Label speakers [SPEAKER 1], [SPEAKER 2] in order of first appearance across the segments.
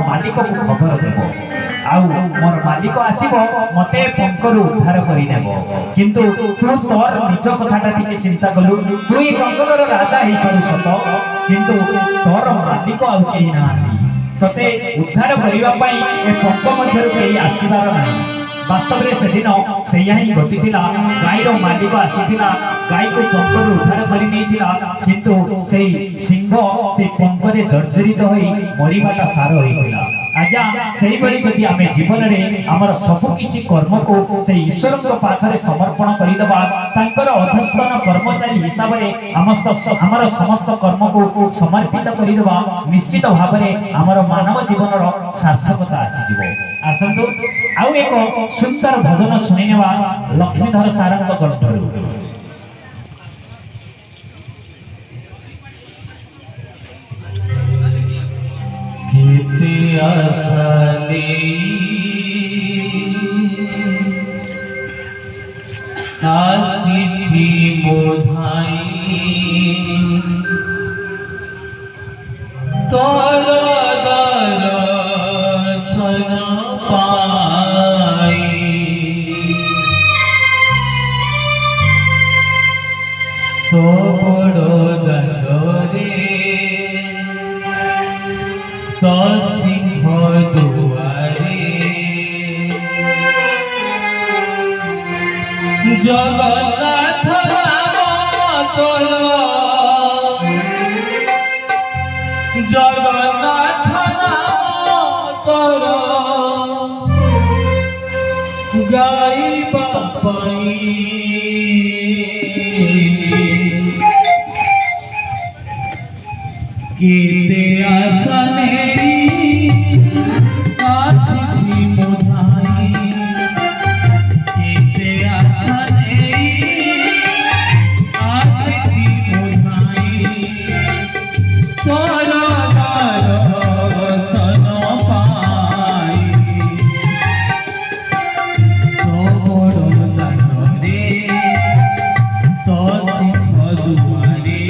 [SPEAKER 1] मालिक को खबर देव आउ मोर मालिक आसीबो मते पंकरु उद्धार करि नेबो किंतु तू तोर निज कथाटा टिके चिंता कलु तू ए जंगलर राजा हेई पारु सत किंतु तोर मालिक आउ केही नाहांती तते उद्धार करिवा पई ए पंक मध्यरु केही आसीबार नाही वास्तव में से दिन से ही घटी गाईर मालिक आसीथिला गाई को पंकरु उद्धार करि नेथिला किंतु सेही सिंह से पंकरे जर्जरित होई मरिबाटा सार होइथिला आज्ञा सेही बळी जदि आमे जीवन रे हमर सब किछि कर्म को से ईश्वर को पाखरे समर्पण करि दबा तांकर अधस्तन कर्मचारी हिसाब रे हमर समस्त कर्म को समर्पित करि दबा निश्चित भाव रे हमर मानव जीवन रो सार्थकता आसी जिवो आसंतु आउ एक सुंदर भजन सुनिनेवा लक्ष्मीधर सारंग कंठरु
[SPEAKER 2] केते आसाले आसीछि मोधाई तोर दर्शन पाई तो बड़ दंडरे तो सिंह दुआरे जगन्नाथ नाम तोर जगन्नाथ नाम तोर गाइबा पाई केते आसने आछि मोधाई केते आसने आछि मोधाई तोर दर्शन पाई तो बड़ दानरे तो सिंह दुआरे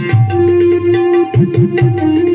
[SPEAKER 2] Thank you.